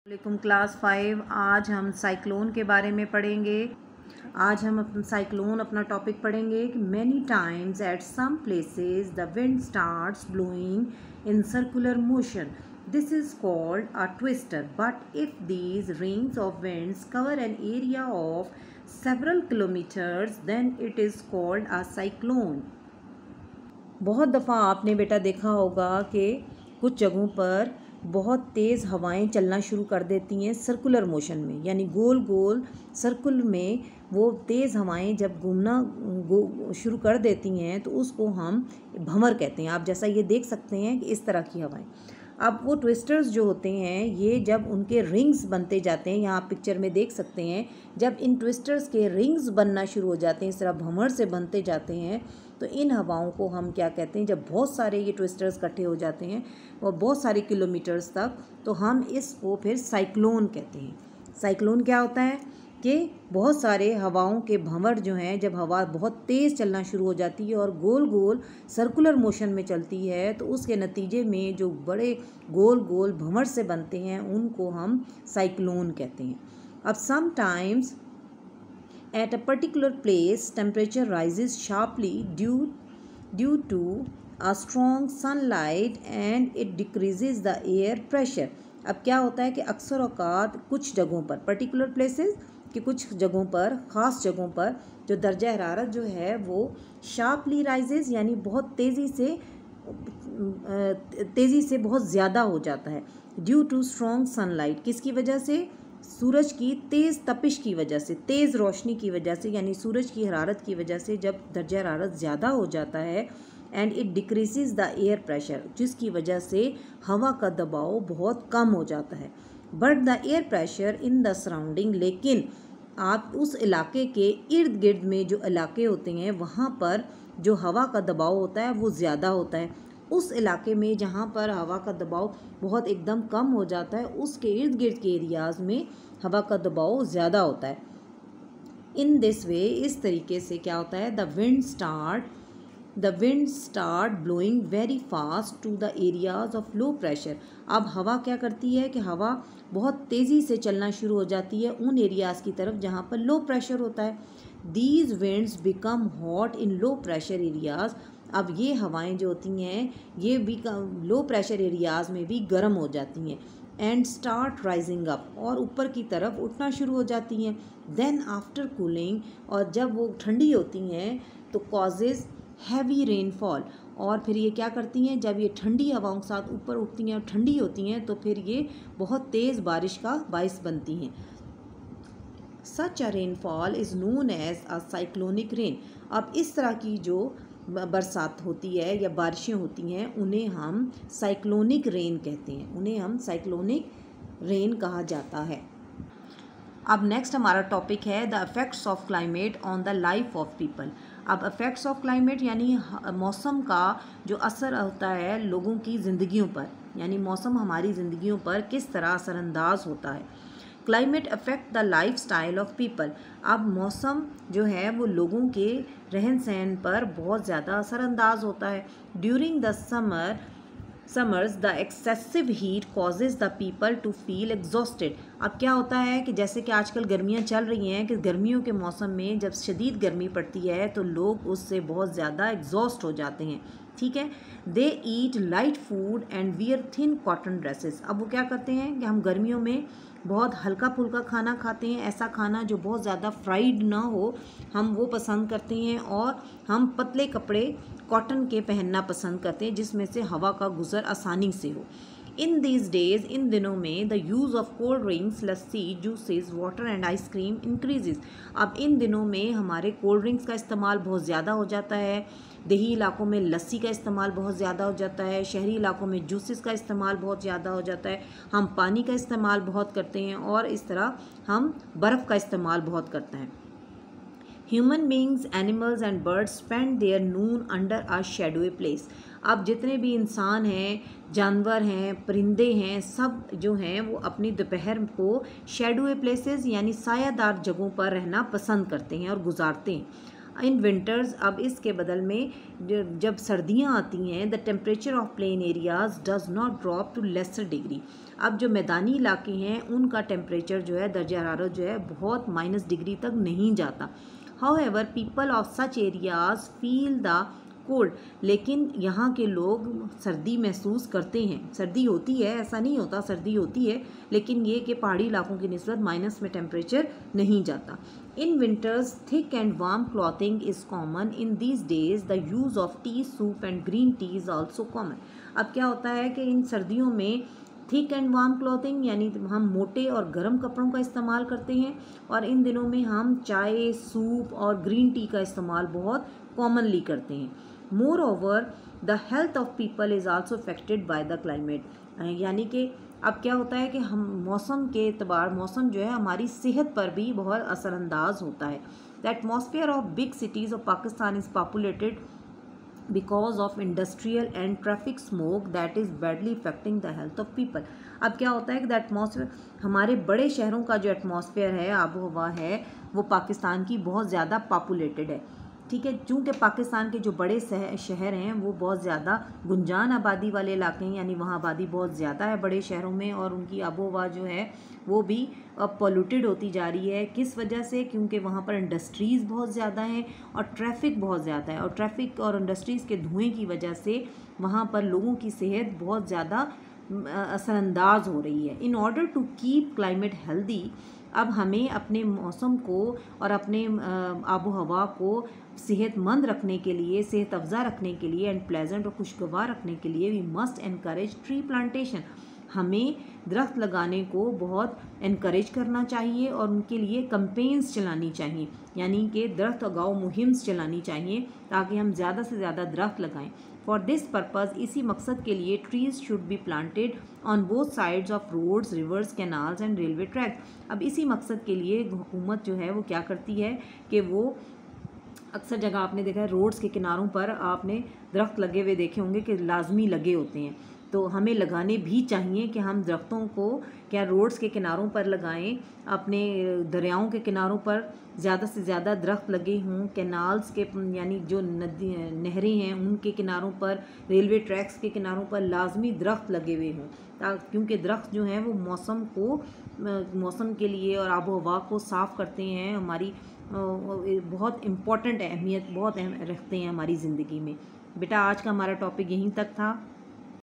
वालेकुम क्लास 5। आज हम साइक्लोन के बारे में पढ़ेंगे। आज हम साइक्लोन अपना टॉपिक पढ़ेंगे कि many times at some places the wind starts blowing in circular motion. This is called a twister, but if these rings of winds cover an area of several kilometers then it is called a cyclone। बहुत दफ़ा आपने बेटा देखा होगा कि कुछ जगहों पर बहुत तेज़ हवाएं चलना शुरू कर देती हैं सर्कुलर मोशन में, यानी गोल गोल सर्कुल में वो तेज़ हवाएं जब घूमना शुरू कर देती हैं तो उसको हम भंवर कहते हैं। आप जैसा ये देख सकते हैं कि इस तरह की हवाएं। अब वो ट्विस्टर्स जो होते हैं ये जब उनके रिंग्स बनते जाते हैं, यहाँ आप पिक्चर में देख सकते हैं, जब इन ट्विस्टर्स के रिंग्स बनना शुरू हो जाते हैं, इस तरह भंवर से बनते जाते हैं, तो इन हवाओं को हम क्या कहते हैं। जब बहुत सारे ये ट्विस्टर्स इकट्ठे हो जाते हैं और बहुत सारे किलोमीटर्स तक, तो हम इसको फिर साइक्लोन कहते हैं। साइक्लोन क्या होता है कि बहुत सारे हवाओं के भंवर जो हैं, जब हवा बहुत तेज़ चलना शुरू हो जाती है और गोल गोल सर्कुलर मोशन में चलती है, तो उसके नतीजे में जो बड़े गोल गोल भंवर से बनते हैं उनको हम साइक्लोन कहते हैं। अब sometimes at a particular place temperature rises sharply due to a strong sunlight and it decreases the air pressure। अब क्या होता है कि अक्सर औकात कुछ जगहों पर, पर्टिकुलर प्लेसेस कि कुछ जगहों पर, ख़ास जगहों पर जो दर्जा हरारत जो है वो शार्पली राइजेस यानी बहुत तेज़ी से बहुत ज़्यादा हो जाता है। ड्यू टू स्ट्रॉन्ग सनलाइट, किसकी वजह से? सूरज की तेज़ तपिश की वजह से, तेज़ रोशनी की वजह से, यानी सूरज की हरारत की वजह से जब दर्जा हरारत ज़्यादा हो जाता है। And it decreases the air pressure, जिसकी वजह से हवा का दबाव बहुत कम हो जाता है। But the air pressure in the surrounding, लेकिन आप उस इलाके के इर्द गिर्द में जो इलाके होते हैं वहाँ पर जो हवा का दबाव होता है वो ज़्यादा होता है। उस इलाके में जहाँ पर हवा का दबाव बहुत एकदम कम हो जाता है, उसके इर्द गिर्द के एरियाज़ में हवा का दबाव ज़्यादा होता है। इन दिस वे, इस तरीके से क्या होता है, the wind start blowing very fast to the areas of low pressure. अब हवा क्या करती है कि हवा बहुत तेज़ी से चलना शुरू हो जाती है उन एरियाज़ की तरफ जहाँ पर लो प्रेशर होता है। These winds become hot in low pressure areas. अब ये हवाएं जो होती हैं ये भी लो प्रेशर एरियाज़ में भी गर्म हो जाती हैं। एंड स्टार्ट राइजिंग अप, और ऊपर की तरफ उठना शुरू हो जाती हैं। देन आफ्टर कूलिंग, और जब वो ठंडी होती हैं तो कॉजेज़ हैवी रेनफॉल, और फिर ये क्या करती हैं, जब ये ठंडी हवाओं के साथ ऊपर उठती हैं और ठंडी होती हैं तो फिर ये बहुत तेज़ बारिश का बाइस बनती हैं। Such a rainfall is known as a cyclonic rain. अब इस तरह की जो बरसात होती है या बारिशें होती हैं उन्हें हम साइक्लोनिक रेन कहते हैं, उन्हें हम साइक्लोनिक रेन कहा जाता है। अब नेक्स्ट हमारा टॉपिक है the effects of climate on the life of people. अब इफ़ेक्ट्स ऑफ क्लाइमेट यानी मौसम का जो असर होता है लोगों की ज़िंदगियों पर, यानी मौसम हमारी ज़िंदगियों पर किस तरह असरअंदाज होता है। Climate affect the life style of people. अब मौसम जो है वो लोगों के रहन सहन पर बहुत ज़्यादा असरअंदाज होता है। During the summers the excessive heat causes the people to feel exhausted. अब क्या होता है कि जैसे कि आजकल गर्मियाँ चल रही हैं कि गर्मियों के मौसम में जब शदीद गर्मी पड़ती है तो लोग उससे बहुत ज़्यादा एग्जॉस्ट हो जाते हैं, ठीक है। They eat light food and wear thin cotton dresses. अब वो क्या करते हैं कि हम गर्मियों में बहुत हल्का फुल्का खाना खाते हैं, ऐसा खाना जो बहुत ज़्यादा फ्राइड ना हो, हम वो पसंद करते हैं, और हम पतले कपड़े कॉटन के पहनना पसंद करते हैं जिसमें से हवा का गुज़र आसानी से हो। इन दीज डेज़, इन दिनों में the use of cold drinks, lassi, juices, water and ice cream increases. अब इन दिनों में हमारे कोल्ड ड्रिंक्स का इस्तेमाल बहुत ज़्यादा हो जाता है, देही इलाकों में लस्सी का इस्तेमाल बहुत ज़्यादा हो जाता है, शहरी इलाकों में जूसेस का इस्तेमाल बहुत ज़्यादा हो जाता है, हम पानी का इस्तेमाल बहुत करते हैं, और इस तरह हम बर्फ़ का इस्तेमाल बहुत करते हैं। Human beings, animals and birds spend their noon under a shadowy place. अब जितने भी इंसान हैं, जानवर हैं, परिंदे हैं, सब जो हैं वो अपनी दोपहर को शेडोई प्लेसेस यानी सायादार जगहों पर रहना पसंद करते हैं और गुजारते हैं। इन विंटर्स, अब इसके बदल में जब सर्दियाँ आती हैं, the temperature of plain areas does not drop to lesser degree. अब जो मैदानी इलाके हैं उनका टेम्परेचर जो है, दर्जा हरारत जो है बहुत -डिग्री तक नहीं जाता। However people of such areas feel the cold, लेकिन यहाँ के लोग सर्दी महसूस करते हैं। सर्दी होती है, ऐसा नहीं होता, सर्दी होती है, लेकिन ये कि पहाड़ी इलाकों की निस्बत माइनस में टेम्परेचर नहीं जाता। In winters thick and warm clothing is common. In these days the use of T, soup and green tea is also common. अब क्या होता है कि इन सर्दियों में थिक एंड वार्म क्लॉथिंग यानी हम मोटे और गर्म कपड़ों का इस्तेमाल करते हैं, और इन दिनों में हम चाय, सूप और ग्रीन टी का इस्तेमाल बहुत कॉमनली करते हैं। More over the health of people is also affected by the climate, यानी कि अब क्या होता है कि हम मौसम के एतबार, मौसम जो है हमारी सेहत पर भी बहुत असरअंदाज होता है। The atmosphere of big cities of Pakistan is populated because of industrial and traffic smoke that is badly affecting the health of people। अब क्या होता है कि द एटमॉस्फेयर, हमारे बड़े शहरों का जो एटमॉस्फेयर है, आबो हवा है, वो पाकिस्तान की बहुत ज़्यादा पॉपुलेटेड है। ठीक है, चूँकि पाकिस्तान के जो बड़े शहर हैं वो बहुत ज़्यादा गुंजान आबादी वाले इलाके हैं, यानी वहाँ आबादी बहुत ज़्यादा है बड़े शहरों में, और उनकी आबो हवा जो है वो भी अब पोल्यूटेड होती जा रही है। किस वजह से? क्योंकि वहाँ पर इंडस्ट्रीज़ बहुत ज़्यादा हैं और ट्रैफिक बहुत ज़्यादा है, और ट्रैफिक और इंडस्ट्रीज़ के धुएँ की वजह से वहाँ पर लोगों की सेहत बहुत ज़्यादा असरअंदाज हो रही है। In order to keep climate healthy, अब हमें अपने मौसम को और अपने आबो हवा को सेहतमंद रखने के लिए, सेहत अफ़ज़ा रखने के लिए एंड प्लेजेंट और खुशगवार रखने के लिए we must encourage tree plantation. हमें दरख्त लगाने को बहुत इनकरेज करना चाहिए और उनके लिए कैंपेन्स चलानी चाहिए, यानी कि दरख्त लगाओ मुहिम्स चलानी चाहिए ताकि हम ज़्यादा से ज़्यादा दरख्त लगाएं। फॉर दिस पर्पज़, इसी मकसद के लिए trees should be planted on both sides of roads, rivers, canals and railway track. अब इसी मकसद के लिए हुकूमत जो है वो क्या करती है कि वो अक्सर जगह आपने देखा है रोड्स के किनारों पर आपने दरख्त लगे हुए देखे होंगे कि लाजमी लगे होते हैं, तो हमें लगाने भी चाहिए कि हम दरख्तों को क्या रोड्स के किनारों पर लगाएं, अपने दरियाओं के किनारों पर ज़्यादा से ज़्यादा दरख्त लगे हों, कैनाल्स के यानी जो नदी नहरें हैं उनके किनारों पर, रेलवे ट्रैक्स के किनारों पर लाजमी दरख्त लगे हुए हों, क्योंकि दरख्त जो हैं वो मौसम के लिए और आबो हवा को साफ़ करते हैं, हमारी बहुत इम्पॉर्टेंट अहमियत बहुत रखते हैं हमारी ज़िंदगी में। बेटा आज का हमारा टॉपिक यहीं तक था।